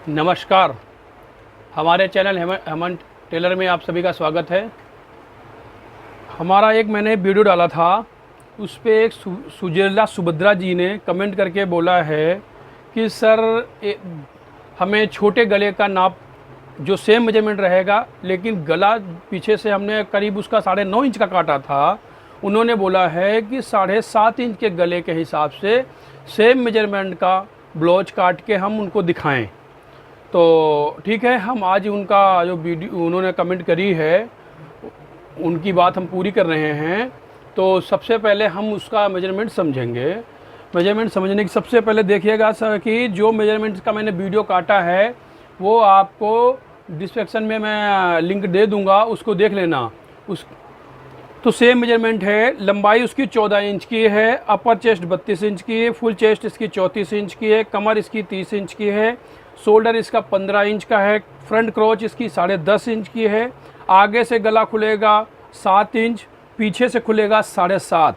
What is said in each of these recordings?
नमस्कार। हमारे channel Hemant Taylor में आप सभी का स्वागत है। हमारा एक मैंने वीडियो डाला था, उस पे एक सुजेला सुभद्रा जी ने कमेंट करके बोला है कि सर हमें छोटे गले का नाप जो सेम मेजरमेंट रहेगा, लेकिन गला पीछे से हमने करीब उसका 9.5 इंच का काटा था। उन्होंने बोला है कि 7.5 इंच के गले के हिसाब से सेम मेजरमेंट का ब्लाउज काट के हम उनको दिखाएं। तो ठीक है, हम आज उनका जो वीडियो उन्होंने कमेंट करी है उनकी बात हम पूरी कर रहे हैं। तो सबसे पहले हम उसका मेजरमेंट समझेंगे। मेजरमेंट समझने की सबसे पहले देखिएगा सर कि जो मेजरमेंट का मैंने वीडियो काटा है वो आपको डिस्क्रिप्शन में मैं लिंक दे दूंगा, उसको देख लेना। उस तो सेम मेजरमेंट है। लंबाई उसकी 14 इंच की है, अपर चेस्ट 32 इंच की है, फुल चेस्ट इसकी 34 इंच की है, कमर इसकी 30 इंच की है, शोल्डर इसका 15 इंच का है, फ्रंट क्रॉच इसकी 10.5 इंच की है। आगे से गला खुलेगा 7 इंच, पीछे से खुलेगा 7.5,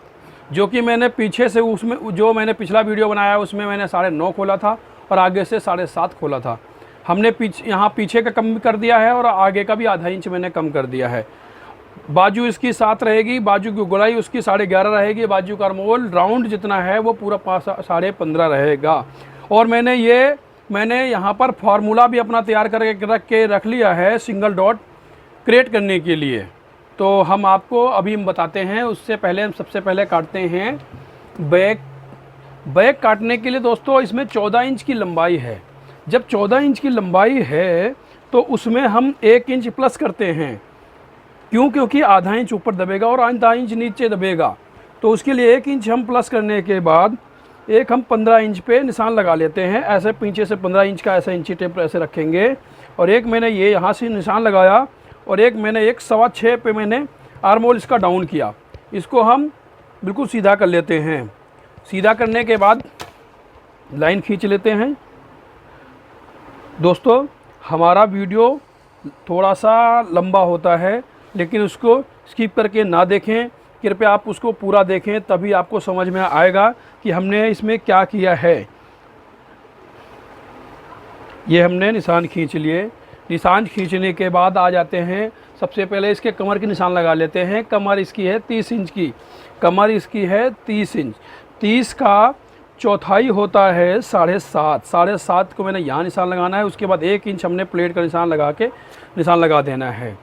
जो कि मैंने पीछे से उसमें जो मैंने पिछला वीडियो बनाया उसमें मैंने 9.5 खोला था और आगे से 7.5 खोला था। हमने यहाँ पीछे का कम कर दिया है और आगे का भी आधा इंच मैंने कम कर दिया है। बाजू इसकी 7 रहेगी, बाजू की गोलाई उसकी 11.5 रहेगी, बाजू का आर्महोल राउंड जितना है वो पूरा 15.5 रहेगा। और मैंने यहाँ पर फार्मूला भी अपना तैयार करके रख लिया है सिंगल डॉट क्रिएट करने के लिए। तो हम आपको अभी हम बताते हैं। उससे पहले हम सबसे पहले काटते हैं बैक काटने के लिए दोस्तों इसमें 14 इंच की लंबाई है। जब 14 इंच की लंबाई है तो उसमें हम 1 इंच प्लस करते हैं। क्यों? क्योंकि आधा इंच ऊपर दबेगा और आधा इंच नीचे दबेगा। तो उसके लिए 1 इंच हम प्लस करने के बाद एक हम 15 इंच पे निशान लगा लेते हैं। ऐसे पीछे से 15 इंच का ऐसे इंची टेप ऐसे रखेंगे और एक मैंने ये यहाँ से निशान लगाया और एक मैंने 1.25 पे मैंने आर्महोल इसका डाउन किया। इसको हम बिल्कुल सीधा कर लेते हैं। सीधा करने के बाद लाइन खींच लेते हैं। दोस्तों हमारा वीडियो थोड़ा सा लंबा होता है, लेकिन उसको स्किप करके ना देखें, कृपया आप उसको पूरा देखें, तभी आपको समझ में आएगा कि हमने इसमें क्या किया है। ये हमने निशान खींच लिए। निशान खींचने के बाद आ जाते हैं, सबसे पहले इसके कमर की निशान लगा लेते हैं। कमर इसकी है 30 इंच की, कमर इसकी है 30 इंच। 30 का चौथाई होता है 7.5। 7.5 को मैंने यहाँ निशान लगाना है। उसके बाद 1 इंच हमने प्लेट का निशान लगा देना है।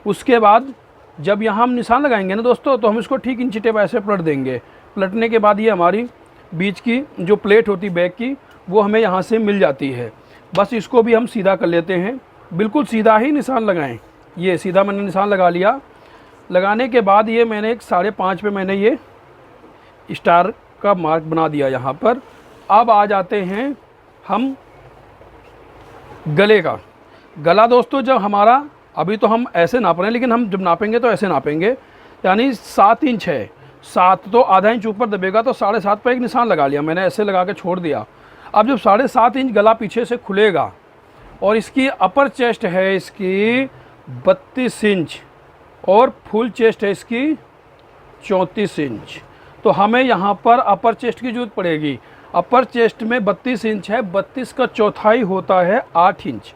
उसके बाद जब यहाँ हम निशान लगाएंगे ना दोस्तों, तो हम इसको ठीक इंची टेप ऐसे पलट देंगे। पलटने के बाद ये हमारी बीच की जो प्लेट होती बैक की वो हमें यहाँ से मिल जाती है। बस इसको भी हम सीधा कर लेते हैं। बिल्कुल सीधा ही निशान लगाएं। ये सीधा मैंने निशान लगा लिया। लगाने के बाद ये मैंने एक 5.5 पे मैंने ये स्टार का मार्क बना दिया यहाँ पर। अब आ जाते हैं हम गले का। गला दोस्तों जब हमारा, अभी तो हम ऐसे नाप रहे हैं, लेकिन हम जब नापेंगे तो ऐसे नापेंगे, यानी 7 इंच है। 7 तो आधा इंच ऊपर दबेगा, तो 7.5 पर एक निशान लगा लिया मैंने, ऐसे लगा के छोड़ दिया। अब जब 7.5 इंच गला पीछे से खुलेगा और इसकी अपर चेस्ट है इसकी 32 इंच और फुल चेस्ट है इसकी 34 इंच, तो हमें यहाँ पर अपर चेस्ट की जरूरत पड़ेगी। अपर चेस्ट में 32 इंच है, 32 का चौथाई होता है 8 इंच।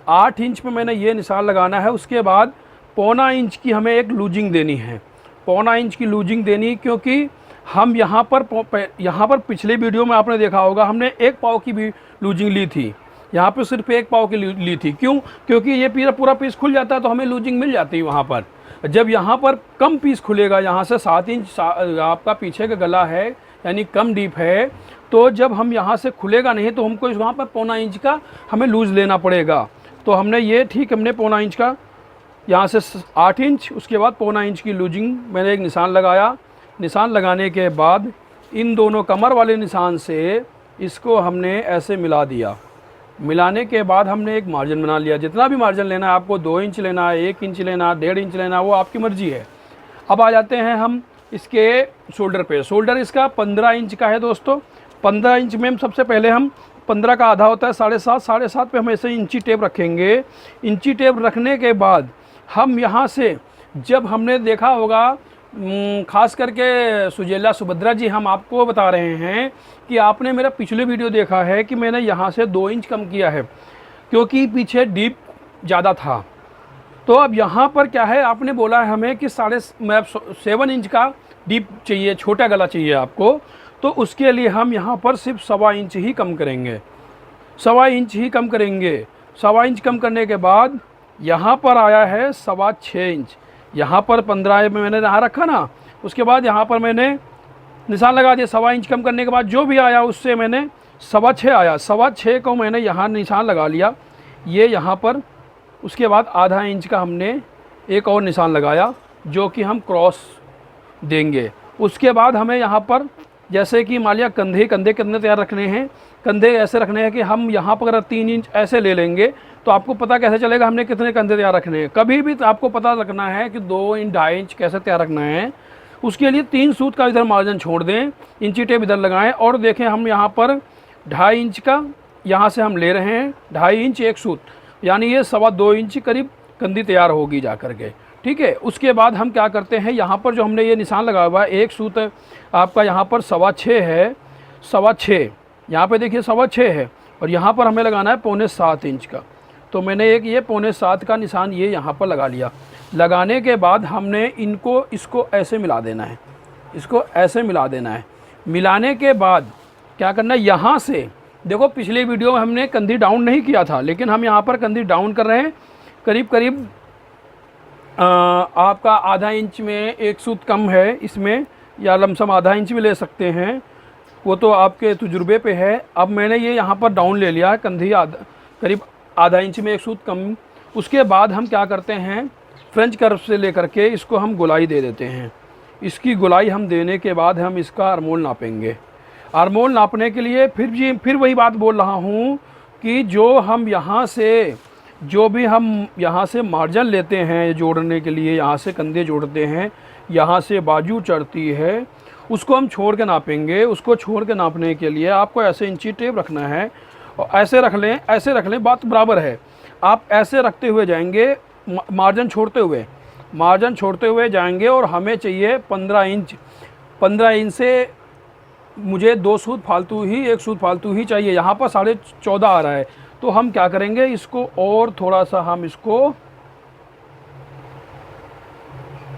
8 इंच पे मैंने ये निशान लगाना है। उसके बाद 1.25 इंच की हमें एक लूजिंग देनी है। 1.25 इंच की लूजिंग देनी, क्योंकि हम यहाँ पर पिछले वीडियो में आपने देखा होगा हमने 1 पाव की भी लूजिंग ली थी। यहाँ पे सिर्फ 1 पाव की ली थी। क्यों? क्योंकि ये पूरा पीस खुल जाता है तो हमें लूजिंग मिल जाती है वहाँ पर। जब यहाँ पर कम पीस खुलेगा, यहाँ से 7 इंच आपका पीछे का गला है यानी कम डीप है, तो जब हम यहाँ से खुलेगा नहीं तो हमको वहाँ पर 1.25 इंच का हमें लूज लेना पड़ेगा। तो हमने 1.25 इंच का यहाँ से 8 इंच, उसके बाद 1.25 इंच की लूजिंग मैंने एक निशान लगाया। निशान लगाने के बाद इन दोनों कमर वाले निशान से इसको हमने ऐसे मिला दिया। मिलाने के बाद हमने एक मार्जिन बना लिया। जितना भी मार्जिन लेना है आपको, 2 इंच लेना है, 1 इंच लेना है, 1.5 इंच लेना है, वो आपकी मर्ज़ी है। अब आ जाते हैं हम इसके शोल्डर पे। शोल्डर इसका 15 इंच का है दोस्तों। 15 इंच में सबसे पहले हम 15 का आधा होता है 7.5। 7.5 पे हम ऐसे इंची टेप रखेंगे। इंची टेप रखने के बाद हम यहाँ से, जब हमने देखा होगा खास करके सुजेला सुभद्रा जी, हम आपको बता रहे हैं कि आपने मेरा पिछले वीडियो देखा है कि मैंने यहाँ से 2 इंच कम किया है। क्योंकि पीछे डीप ज़्यादा था। तो अब यहाँ पर क्या है, आपने बोला है हमें कि 7.5 इंच का डीप चाहिए, छोटा गला चाहिए आपको, तो उसके लिए हम यहाँ पर सिर्फ 1.25 इंच ही कम करेंगे, 1.25 इंच ही कम करेंगे। 1.25 इंच कम करने के बाद यहाँ पर आया है 6.25 इंच, यहाँ पर 15 में मैंने यहाँ रखा ना, उसके बाद यहाँ पर मैंने निशान लगा दिया। 1.25 इंच कम करने के बाद जो भी आया उससे मैंने 6.25 आया, 6.25 को मैंने यहाँ निशान लगा लिया, ये यहाँ पर। उसके बाद आधा इंच का हमने एक और निशान लगाया जो कि हम क्रॉस देंगे। उसके बाद हमें यहाँ पर जैसे कि मान लिया कंधे कितने तैयार रखने हैं, कंधे ऐसे रखने हैं कि हम यहाँ पर अगर 3 इंच ऐसे ले लेंगे तो आपको पता कैसे चलेगा हमने कितने कंधे तैयार रखने हैं। कभी भी आपको पता रखना है कि 2 इंच 2.5 इंच कैसे तैयार रखना है, उसके लिए 3 सूत का इधर मार्जिन छोड़ दें, इंची टेप इधर लगाएं और देखें हम यहाँ पर 2.5 इंच का यहाँ से हम ले रहे हैं, 2.5 इंच एक सूत, यानी ये 2.25 इंच करीब कंधी तैयार होगी जा करके, ठीक है। उसके बाद हम क्या करते हैं, यहाँ पर जो हमने ये निशान लगाया हुआ है, एक सूत आपका यहाँ पर 6.25 है, 6.25 यहाँ पे देखिए 6.25 है, और यहाँ पर हमें लगाना है 6.25 इंच का। तो मैंने एक ये 6.25 का निशान ये यहाँ पर लगा लिया। लगाने के बाद हमने इसको ऐसे मिला देना है, इसको ऐसे मिला देना है। मिलाने के बाद क्या करना है, यहाँ से देखो पिछले वीडियो में हमने कंधी डाउन नहीं किया था, लेकिन हम यहाँ पर कंधी डाउन कर रहे हैं। करीब करीब आपका आधा इंच में एक सूत कम है इसमें, या लमसम आधा इंच भी ले सकते हैं, वो तो आपके तजुर्बे पे है। अब मैंने ये यहाँ पर डाउन ले लिया है, कंधी करीब आधा इंच में एक सूत कम। उसके बाद हम क्या करते हैं, फ्रेंच कर्व से लेकर के इसको हम गोलाई दे देते हैं। इसकी गोलाई हम देने के बाद हम इसका आर्मोल नापेंगे। आर्मोल नापने के लिए फिर वही बात बोल रहा हूँ कि जो हम यहाँ से जो भी हम यहाँ से मार्जिन लेते हैं जोड़ने के लिए, यहाँ से कंधे जोड़ते हैं, यहाँ से बाजू चढ़ती है, उसको हम छोड़ के नापेंगे। उसको छोड़ के नापने के लिए आपको ऐसे इंची टेप रखना है, और ऐसे रख लें, ऐसे रख लें, बात बराबर है। आप ऐसे रखते हुए जाएंगे, मार्जिन छोड़ते हुए जाएंगे, और हमें चाहिए 15 इंच। 15 इंच से मुझे 2 सूत फालतू ही, 1 सूत फालतू ही चाहिए। यहाँ पर 14.5 आ रहा है, तो हम क्या करेंगे, इसको और थोड़ा सा हम इसको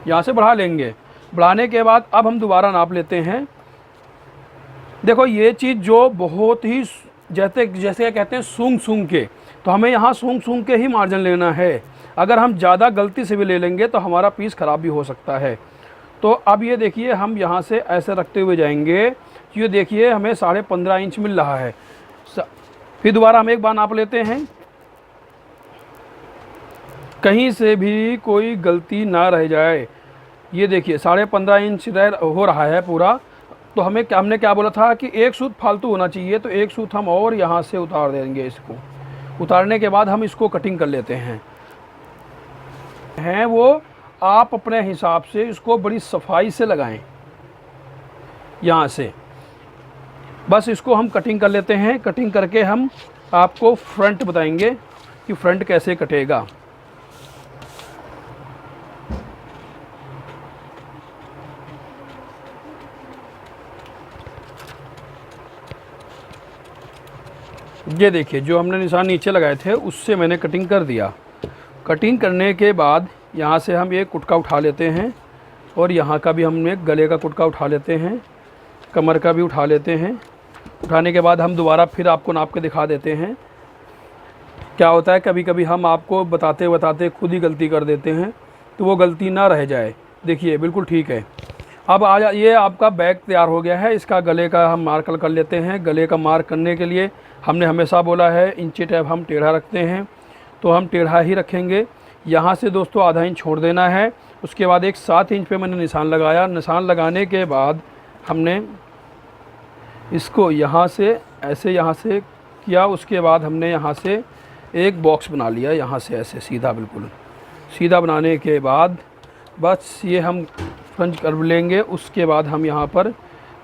यहाँ से बढ़ा लेंगे। बढ़ाने के बाद अब हम दोबारा नाप लेते हैं। देखो ये चीज़ जो बहुत ही जैसे कहते हैं सूंघ के, तो हमें यहाँ सूंघ के ही मार्जिन लेना है। अगर हम ज़्यादा गलती से भी ले लेंगे तो हमारा पीस ख़राब भी हो सकता है। तो अब ये देखिए हम यहाँ से ऐसे रखते हुए जाएंगे, ये देखिए हमें 15.5 इंच मिल रहा है। फिर दोबारा हम एक बार नाप लेते हैं, कहीं से भी कोई गलती ना रह जाए। ये देखिए 15.5 इंच हो रहा है पूरा। तो हमने क्या बोला था कि एक सूत फालतू होना चाहिए, तो एक सूत हम और यहाँ से उतार देंगे। इसको उतारने के बाद हम इसको कटिंग कर लेते हैं वो आप अपने हिसाब से इसको बड़ी सफाई से लगाएं। यहाँ से बस इसको हम कटिंग कर लेते हैं। कटिंग करके हम आपको फ्रंट बताएंगे कि फ्रंट कैसे कटेगा। ये देखिए जो हमने निशान नीचे लगाए थे उससे मैंने कटिंग कर दिया। कटिंग करने के बाद यहाँ से हम एक कुटका उठा लेते हैं, और यहाँ का भी हमने गले का कुटका उठा लेते हैं, कमर का भी उठा लेते हैं। उठाने के बाद हम दोबारा फिर आपको नाप के दिखा देते हैं। क्या होता है कभी कभी हम आपको बताते बताते खुद ही गलती कर देते हैं, तो वो गलती ना रह जाए। देखिए बिल्कुल ठीक है। अब ये आपका बैग तैयार हो गया है। इसका गले का हम मार्क कर लेते हैं। गले का मार्क करने के लिए हमने हमेशा बोला है इंची टेप हम टेढ़ा रखते हैं, तो हम टेढ़ा ही रखेंगे। यहाँ से दोस्तों आधा इंच छोड़ देना है। उसके बाद एक 7 इंच पे मैंने निशान लगाया। निशान लगाने के बाद हमने इसको यहाँ से ऐसे यहाँ से किया। उसके बाद हमने यहाँ से एक बॉक्स बना लिया, यहाँ से ऐसे सीधा, बिल्कुल सीधा बनाने के बाद बस ये हम फ्रंट कर्व लेंगे। उसके बाद हम यहाँ पर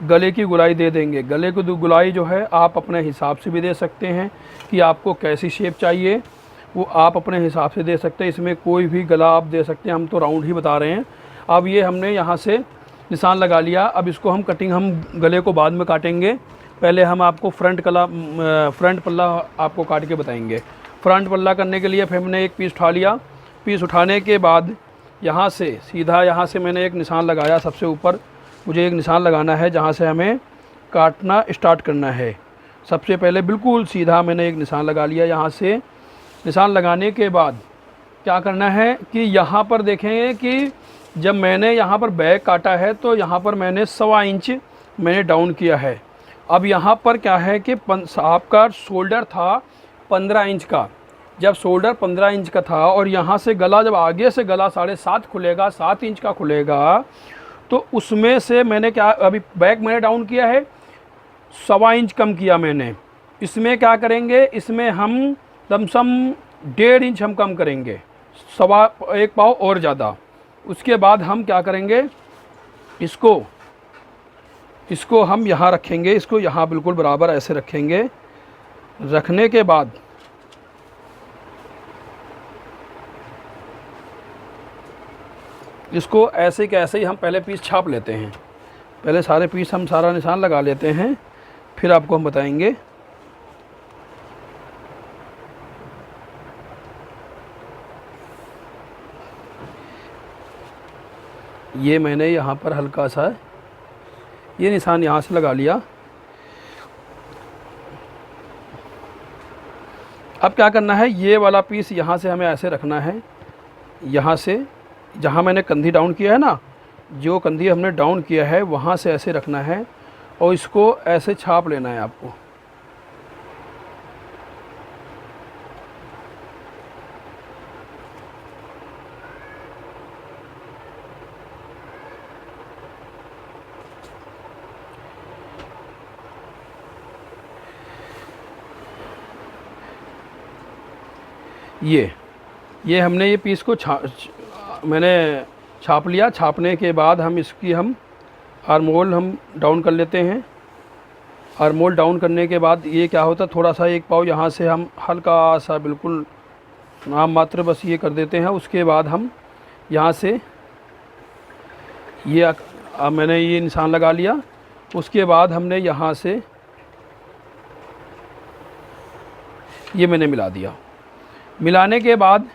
गले की गुलाई दे देंगे। गले की गुलाई जो है आप अपने हिसाब से भी दे सकते हैं कि आपको कैसी शेप चाहिए, वो आप अपने हिसाब से दे सकते हैं। इसमें कोई भी गला आप दे सकते हैं, हम तो राउंड ही बता रहे हैं। अब ये हमने यहाँ से निशान लगा लिया। अब इसको हम हम गले को बाद में काटेंगे। पहले हम आपको फ्रंट पल्ला आपको काट के बताएंगे। फ्रंट पल्ला करने के लिए फिर मैंने एक पीस उठा लिया। पीस उठाने के बाद यहाँ से सीधा यहाँ से मैंने एक निशान लगाया। सबसे ऊपर मुझे एक निशान लगाना है जहाँ से हमें काटना स्टार्ट करना है। सबसे पहले बिल्कुल सीधा मैंने एक निशान लगा लिया। यहाँ से निशान लगाने के बाद क्या करना है कि यहाँ पर देखेंगे कि जब मैंने यहाँ पर बैक काटा है तो यहाँ पर मैंने 1.25 इंच मैंने डाउन किया है। अब यहाँ पर क्या है कि आपका शोल्डर था 15 इंच का। जब शोल्डर 15 इंच का था और यहाँ से गला, जब आगे से गला 7.5 खुलेगा, 7 इंच का खुलेगा, तो उसमें से मैंने क्या, अभी बैक मैंने डाउन किया है 1.25 इंच कम किया मैंने। इसमें क्या करेंगे, इसमें हम लमसम 1.5 इंच हम कम करेंगे, 1.25 पाव और ज़्यादा। उसके बाद हम क्या करेंगे, इसको हम यहाँ रखेंगे, इसको यहाँ बिल्कुल बराबर ऐसे रखेंगे। रखने के बाद इसको ऐसे के ऐसे ही हम पहले पीस छाप लेते हैं। पहले सारे पीस हम सारा निशान लगा लेते हैं, फिर आपको हम बताएंगे। ये मैंने यहाँ पर हल्का सा ये निशान यहाँ से लगा लिया। अब क्या करना है, ये वाला पीस यहाँ से हमें ऐसे रखना है। यहाँ से जहाँ मैंने कंधी डाउन किया है ना, जो कंधी हमने डाउन किया है वहाँ से ऐसे रखना है और इसको ऐसे छाप लेना है आपको। ये हमने ये पीस को मैंने छाप लिया। छापने के बाद हम इसकी हम आर्मोल हम डाउन कर लेते हैं। आर्मोल डाउन करने के बाद ये क्या होता है, थोड़ा सा 1 पाव यहाँ से हम हल्का सा बिल्कुल नाम मात्र बस ये कर देते हैं। उसके बाद हम यहाँ से ये मैंने ये निशान लगा लिया। उसके बाद हमने यहाँ से ये मैंने मिला दिया। मिलाने के बाद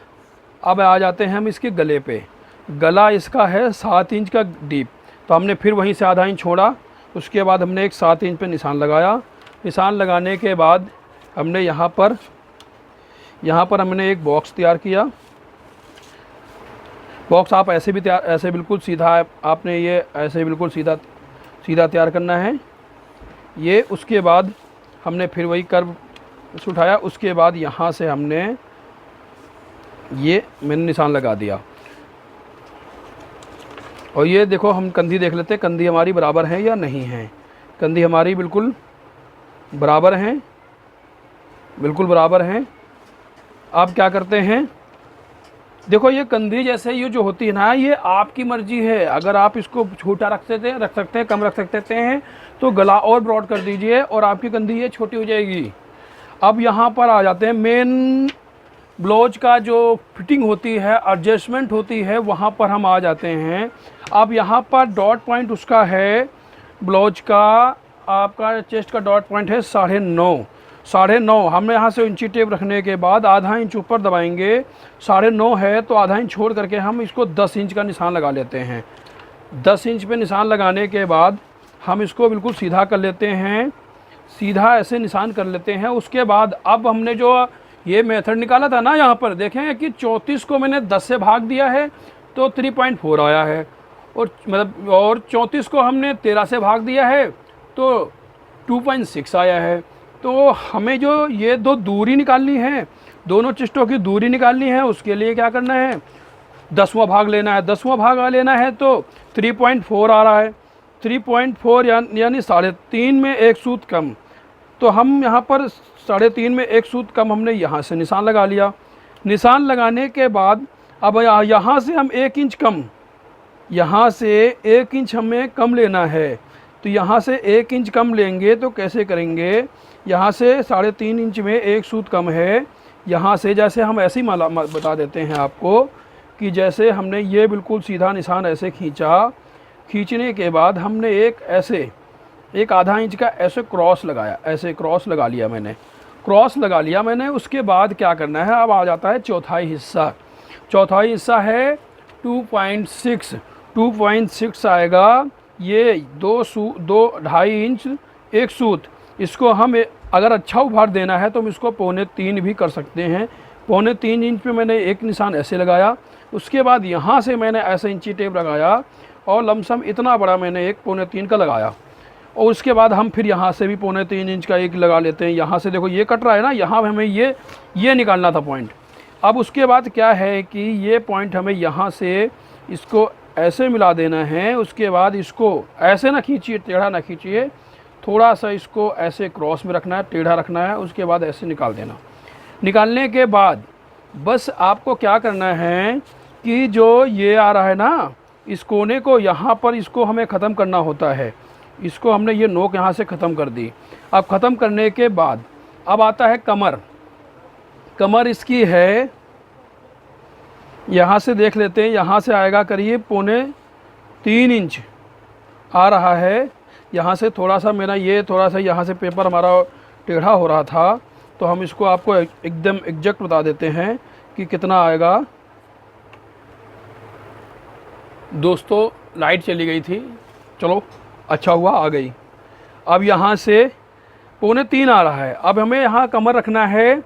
अब आ जाते हैं हम इसके गले पे। गला इसका है 7 इंच का डीप, तो हमने फिर वहीं से आधा इंच छोड़ा। उसके बाद हमने एक 7 इंच पे निशान लगाया। निशान लगाने के बाद हमने यहाँ पर हमने एक बॉक्स तैयार किया। बॉक्स आप ऐसे भी तैयार, ऐसे बिल्कुल सीधा आपने ये ऐसे बिल्कुल सीधा तैयार करना है ये। उसके बाद हमने फिर वही कर्व उठाया। उसके बाद यहाँ से हमने ये मैंने निशान लगा दिया। और ये देखो, हम कंधी देख लेते हैं, कंधी हमारी बराबर है या नहीं है। कंधी हमारी बिल्कुल बराबर हैं, बिल्कुल बराबर हैं। आप क्या करते हैं, देखो ये कंधी जैसे ये जो होती है ना, ये आपकी मर्जी है। अगर आप इसको छोटा रख सकते हैं, कम रख सकते हैं, तो गला और ब्रॉड कर दीजिए और आपकी कंधी ये छोटी हो जाएगी। अब यहाँ पर आ जाते हैं मेन ब्लाउज का जो फिटिंग होती है, एडजस्टमेंट होती है, वहाँ पर हम आ जाते हैं। अब यहाँ पर डॉट पॉइंट उसका है ब्लाउज का, आपका चेस्ट का डॉट पॉइंट है 9.5। हमने यहाँ से इंची टेप रखने के बाद आधा इंच ऊपर दबाएंगे। 9.5 है तो आधा इंच छोड़ करके हम इसको 10 इंच का निशान लगा लेते हैं। 10 इंच पे निशान लगाने के बाद हम इसको बिल्कुल सीधा कर लेते हैं, सीधा ऐसे निशान कर लेते हैं। उसके बाद अब हमने जो ये मेथड निकाला था ना, यहाँ पर देखें कि 34 को मैंने 10 से भाग दिया है तो 3.4 आया है, और मतलब और 34 को हमने 13 से भाग दिया है तो 2.6 आया है। तो हमें जो ये दो दूरी निकालनी है, दोनों चेस्टों की दूरी निकालनी है, उसके लिए क्या करना है, 10वां भाग लेना है। 10वां भाग लेना है तो 3.4 आ रहा है। 3.4 यानी 3.5 में 1 सूत कम। तो हम यहाँ पर 3.5 में 1 सूत कम हमने यहाँ से निशान लगा लिया। निशान लगाने के बाद अब यहाँ से हम 1 इंच कम, यहाँ से 1 इंच हमें कम लेना है। तो यहाँ से 1 इंच कम लेंगे तो कैसे करेंगे, यहाँ से 3.5 इंच में 1 सूत कम है। यहाँ से जैसे हम ऐसे ही बता देते हैं आपको कि जैसे हमने ये बिल्कुल सीधा निशान ऐसे खींचा, खींचने के बाद हमने एक आधा इंच का ऐसे क्रॉस लगाया, ऐसे क्रॉस लगा लिया मैंने। क्रॉस लगा लिया मैंने। उसके बाद क्या करना है, अब आ जाता है चौथाई हिस्सा। चौथाई हिस्सा है 2.6। 2.6 आएगा, ये 2.5 इंच एक सूत। इसको हम अगर अच्छा उभार देना है तो हम इसको 2.25 भी कर सकते हैं। 2.25 इंच पे मैंने एक निशान ऐसे लगाया। उसके बाद यहाँ से मैंने ऐसे इंची टेप लगाया और लमसम इतना बड़ा मैंने एक 2.25 का लगाया। और उसके बाद हम फिर यहाँ से भी 2.25 इंच का एक लगा लेते हैं। यहाँ से देखो ये कट रहा है ना, यहाँ हमें ये निकालना था पॉइंट। अब उसके बाद क्या है कि ये पॉइंट हमें यहाँ से इसको ऐसे मिला देना है। उसके बाद इसको ऐसे ना खींचिए, टेढ़ा ना खींचिए, थोड़ा सा इसको ऐसे क्रॉस में रखना है, टेढ़ा रखना है। उसके बाद ऐसे निकाल देना। निकालने के बाद बस आपको क्या करना है कि जो ये आ रहा है ना, इस कोने को यहाँ पर इसको हमें ख़त्म करना होता है। इसको हमने ये नोक यहाँ से ख़त्म कर दी। अब ख़त्म करने के बाद अब आता है कमर। कमर इसकी है, यहाँ से देख लेते हैं, यहाँ से आएगा करीब 3.25 इंच आ रहा है। यहाँ से थोड़ा सा मेरा ये थोड़ा सा यहाँ से पेपर हमारा टेढ़ा हो रहा था, तो हम इसको आपको एकदम एग्जैक्ट बता देते हैं कि कितना आएगा। दोस्तों लाइट चली गई थी, चलो अच्छा हुआ आ गई। अब यहाँ से 2.25 आ रहा है। अब हमें यहाँ कमर रखना है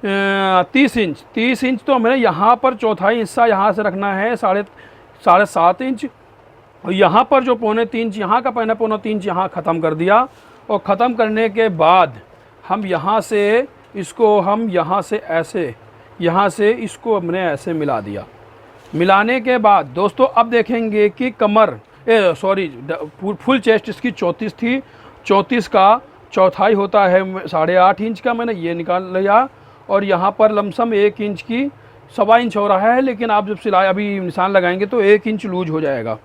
30 इंच। 30 इंच तो हमें यहाँ पर चौथाई हिस्सा यहाँ से रखना है 7.5 इंच। और यहाँ पर जो 2.25 इंच यहाँ का 2.25 इंच यहाँ ख़त्म कर दिया। और ख़त्म करने के बाद हम यहाँ से इसको यहाँ से ऐसे यहाँ से इसको हमने ऐसे मिला दिया। मिलाने के बाद दोस्तों अब देखेंगे कि कमर फुल चेस्ट इसकी 34 थी। 34 का चौथाई होता है 8.5 इंच का, मैंने ये निकाल लिया। और यहाँ पर लमसम 1 इंच की 1.25 इंच हो रहा है, लेकिन आप जब सिलाई अभी निशान लगाएंगे तो 1 इंच लूज हो जाएगा,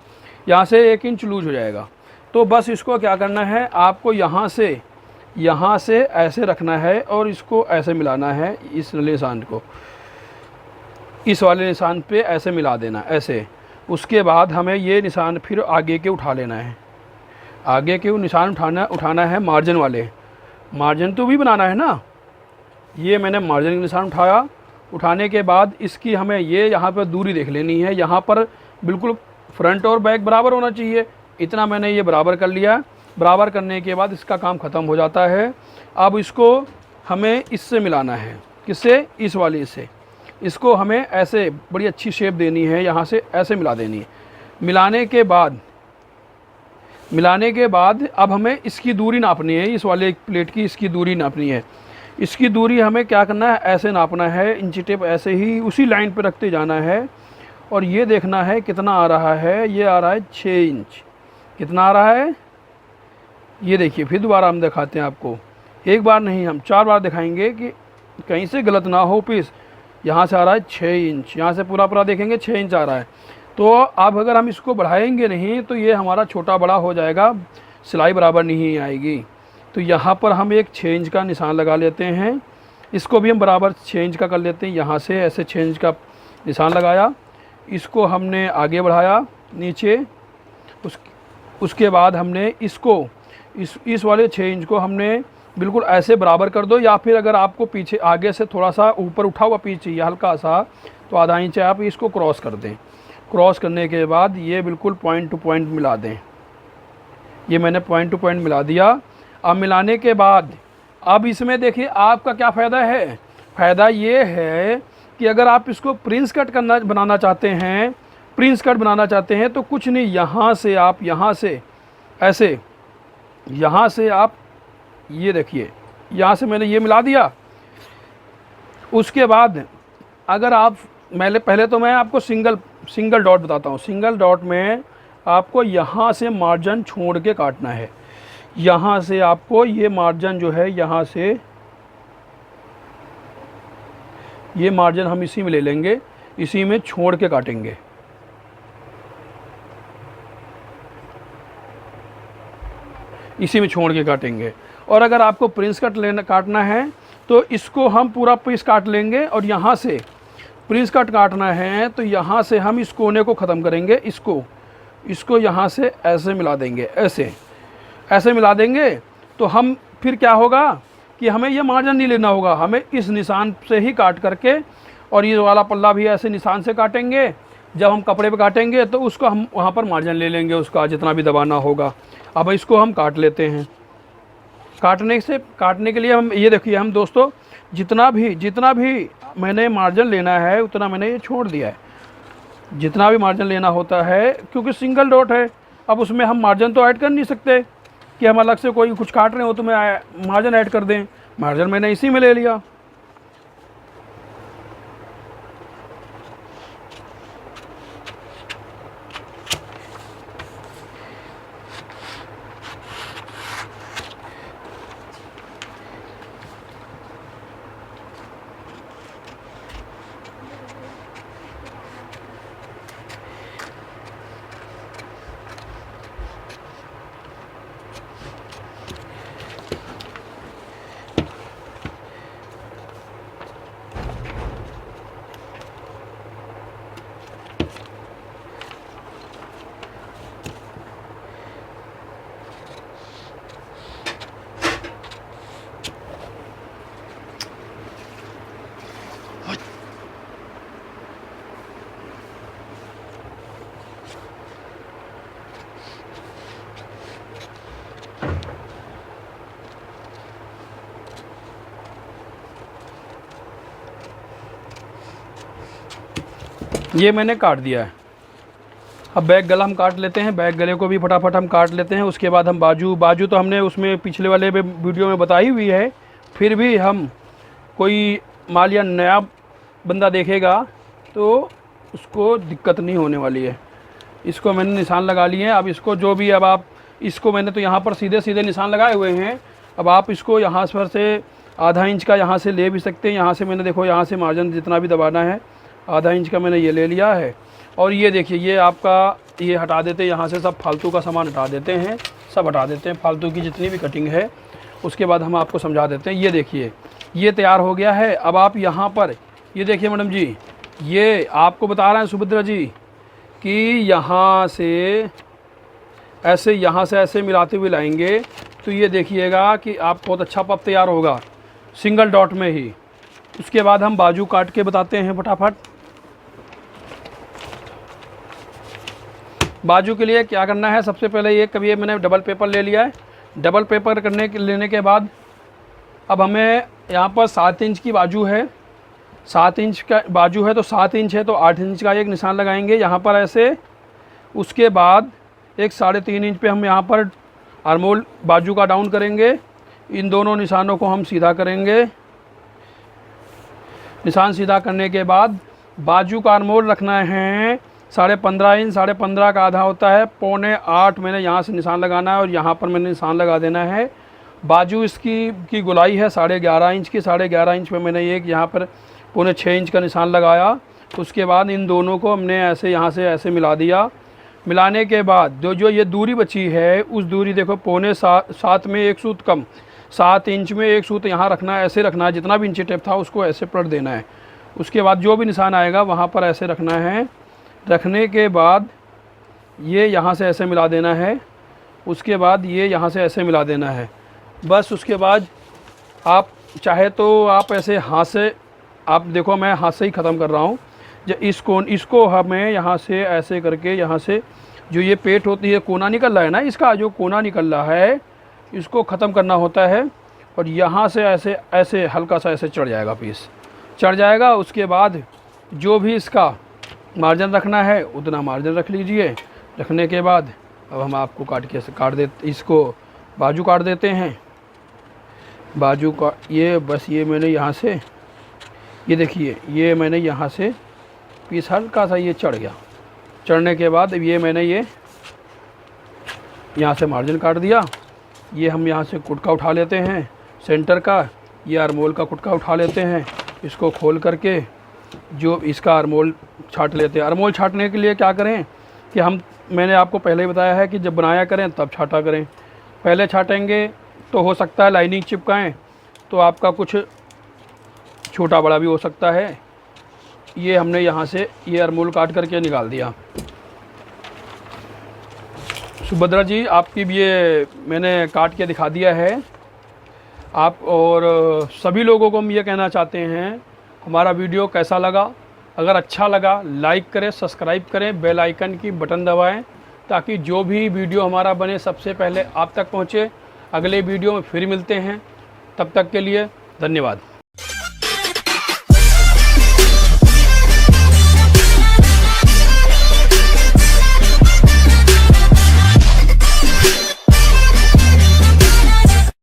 यहाँ से 1 इंच लूज हो जाएगा। तो बस इसको क्या करना है, आपको यहाँ से ऐसे रखना है और इसको ऐसे मिलाना है। इस निशान को इस वाले निशान पे ऐसे मिला देना ऐसे। उसके बाद हमें ये निशान फिर आगे के उठा लेना है। आगे के निशान उठाना है मार्जिन वाले। मार्जिन तो भी बनाना है ना। ये मैंने मार्जिन का निशान उठाया। उठाने के बाद इसकी हमें ये यहाँ पर दूरी देख लेनी है। यहाँ पर बिल्कुल फ्रंट और बैक बराबर होना चाहिए। इतना मैंने ये बराबर कर लिया। बराबर करने के बाद इसका काम ख़त्म हो जाता है। अब इसको हमें इससे मिलाना है। किससे? इस वाले से। इसको हमें ऐसे बड़ी अच्छी शेप देनी है, यहाँ से ऐसे मिला देनी है। मिलाने के बाद अब हमें इसकी दूरी नापनी है। इस वाले प्लेट की इसकी दूरी नापनी है। इसकी दूरी हमें क्या करना है, ऐसे नापना है। इंची टेप ऐसे ही उसी लाइन पे रखते जाना है। और ये देखना है कितना आ रहा है। ये आ रहा है 6 इंच। कितना आ रहा है ये देखिए। फिर दोबारा हम दिखाते हैं आपको। एक बार नहीं, हम 4 बार दिखाएंगे कि कहीं से गलत ना हो पीस। यहाँ से आ रहा है 6 इंच, यहाँ से पूरा देखेंगे 6 इंच आ रहा है। तो अब अगर हम इसको बढ़ाएंगे नहीं तो ये हमारा छोटा बड़ा हो जाएगा, सिलाई बराबर नहीं आएगी। तो यहाँ पर हम एक 6 इंच का निशान लगा लेते हैं। इसको भी हम बराबर 6 इंच का कर लेते हैं। यहाँ से ऐसे 6 इंच का निशान लगाया। इसको हमने आगे बढ़ाया नीचे। उसके बाद हमने इसको इस वाले 6 इंच को हमने बिल्कुल ऐसे बराबर कर दो। या फिर अगर आपको पीछे आगे से थोड़ा सा ऊपर उठा हुआ पीस चाहिए हल्का सा, तो आधा इंच आप इसको क्रॉस कर दें। क्रॉस करने के बाद ये बिल्कुल पॉइंट टू पॉइंट मिला दें। ये मैंने पॉइंट टू पॉइंट मिला दिया। अब मिलाने के बाद अब इसमें देखिए आपका क्या फ़ायदा है। फ़ायदा ये है कि अगर आप इसको प्रिंस कट बनाना चाहते हैं तो कुछ नहीं, यहाँ से आप यहाँ से ऐसे, यहाँ से आप ये देखिए, यहाँ से मैंने ये मिला दिया। उसके बाद अगर आप पहले तो मैं आपको सिंगल डॉट बताता हूँ। सिंगल डॉट में आपको यहाँ से मार्जिन छोड़ के काटना है। यहाँ से आपको ये मार्जिन जो है, यहाँ से ये मार्जिन हम इसी में ले लेंगे, इसी में छोड़ के काटेंगे। इसी में छोड़ के काटेंगे। और अगर आपको प्रिंस कट काटना है तो इसको हम पूरा पीस काट लेंगे। और यहाँ से प्रिंस कट काटना है तो यहाँ से हम इस कोने को ख़त्म करेंगे। इसको यहाँ से ऐसे मिला देंगे। ऐसे मिला देंगे तो हम फिर क्या होगा कि हमें ये मार्जिन नहीं लेना होगा, हमें इस निशान से ही काट करके, और ये वाला पल्ला भी ऐसे निशान से काटेंगे। जब हम कपड़े पे काटेंगे तो उसको हम वहाँ पर मार्जिन ले लेंगे, उसका जितना भी दबाना होगा। अब इसको हम काट लेते हैं। काटने के लिए हम ये देखिए, हम दोस्तों जितना भी मैंने मार्जिन लेना है उतना मैंने ये छोड़ दिया है। जितना भी मार्जिन लेना होता है, क्योंकि सिंगल डॉट है, अब उसमें हम मार्जिन तो ऐड कर नहीं सकते कि हम अलग से कोई कुछ काट रहे हो तो मैं मार्जिन ऐड कर दें। मार्जिन मैंने इसी में ले लिया। ये मैंने काट दिया है। अब बैक गला हम काट लेते हैं, बैक गले को भी फटाफट हम काट लेते हैं। उसके बाद हम बाजू तो हमने उसमें पिछले वाले वीडियो में बताई हुई है, फिर भी हम कोई मान लिया नया बंदा देखेगा तो उसको दिक्कत नहीं होने वाली है। इसको मैंने निशान लगा लिए हैं। अब इसको जो भी, अब आप इसको मैंने तो यहाँ पर सीधे सीधे निशान लगाए हुए हैं। अब आप इसको यहाँ पर से आधा इंच का यहाँ से ले भी सकते हैं। यहाँ से मैंने देखो, यहाँ से मार्जिन जितना भी दबाना है आधा इंच का मैंने ये ले लिया है। और ये देखिए, ये आपका ये हटा देते हैं, यहाँ से सब फालतू का सामान हटा देते हैं, सब हटा देते हैं फालतू की जितनी भी कटिंग है। उसके बाद हम आपको समझा देते हैं। ये देखिए, ये तैयार हो गया है। अब आप यहाँ पर ये देखिए मैडम जी, ये आपको बता रहे हैं सुभद्रा जी कि यहाँ से ऐसे मिलाते हुए लाएंगे तो ये देखिएगा कि आप बहुत अच्छा पफ तैयार होगा सिंगल डॉट में ही। उसके बाद हम बाजू काट के बताते हैं फटाफट। बाजू के लिए क्या करना है, सबसे पहले ये कभी मैंने डबल पेपर ले लिया है। डबल पेपर लेने के बाद अब हमें यहाँ पर 7 इंच की बाजू है, 7 इंच का बाजू है तो 7 इंच है तो 8 इंच का एक निशान लगाएंगे यहाँ पर ऐसे। उसके बाद एक 3.5 इंच पे हम यहाँ पर आर्मोल बाजू का डाउन करेंगे। इन दोनों निशानों को हम सीधा करेंगे। निशान सीधा करने के बाद बाजू का आर्मोल रखना है 15.5 इंच। 15.5 का आधा होता है 7.25 मैंने यहाँ से निशान लगाना है और यहाँ पर मैंने निशान लगा देना है। बाजू इसकी गोलाई है 11.5 इंच की। 11.5 इंच पे मैंने एक यहाँ पर 6.25 इंच का निशान लगाया। उसके बाद इन दोनों को हमने ऐसे यहाँ से ऐसे मिला दिया। मिलाने के बाद जो ये दूरी बची है, उस दूरी देखो 7.25 में एक सूत कम, 7 इंच में एक सूत यहाँ रखना है, ऐसे रखना है। जितना भी इंची टेप था उसको ऐसे पलट देना है। उसके बाद जो भी निशान आएगा वहाँ पर ऐसे रखना है। रखने के बाद ये यहाँ से ऐसे मिला देना है। उसके बाद ये यहाँ से ऐसे मिला देना है बस। उसके बाद आप चाहे तो आप ऐसे हाथ से, आप देखो मैं हाथ से ही ख़त्म कर रहा हूँ। जब इसको हमें यहाँ से ऐसे करके, यहाँ से जो ये पेट होती है, कोना निकल रहा है ना, इसका जो कोना निकल रहा है इसको ख़त्म करना होता है। और यहाँ से ऐसे ऐसे हल्का सा ऐसे चढ़ जाएगा, पीस चढ़ जाएगा। उसके बाद जो भी इसका मार्जिन रखना है उतना मार्जिन रख लीजिए। रखने के बाद अब हम आपको काट देते, इसको बाजू काट देते हैं। बाजू का ये बस, ये मैंने यहाँ से, ये देखिए, ये मैंने यहाँ से पीस हल्का सा ये चढ़ गया। चढ़ने के बाद ये मैंने ये यहाँ से मार्जिन काट दिया। ये हम यहाँ से कुटका उठा लेते हैं सेंटर का, ये आर्मोल का कुटका उठा लेते हैं। इसको खोल करके जो इसका आर्मोल छाट लेते हैं। आर्मोल छाटने के लिए क्या करें कि मैंने आपको पहले ही बताया है कि जब बनाया करें तब छाटा करें। पहले छाटेंगे तो हो सकता है लाइनिंग चिपकाएं तो आपका कुछ छोटा बड़ा भी हो सकता है। ये हमने यहाँ से ये आर्मोल काट करके निकाल दिया। सुभद्रा जी, आपकी भी ये मैंने काट के दिखा दिया है। आप और सभी लोगों को हम ये कहना चाहते हैं, हमारा वीडियो कैसा लगा। अगर अच्छा लगा लाइक करें, सब्सक्राइब करें, बेल आइकन की बटन दबाएं ताकि जो भी वीडियो हमारा बने सबसे पहले आप तक पहुंचे। अगले वीडियो में फिर मिलते हैं, तब तक के लिए धन्यवाद।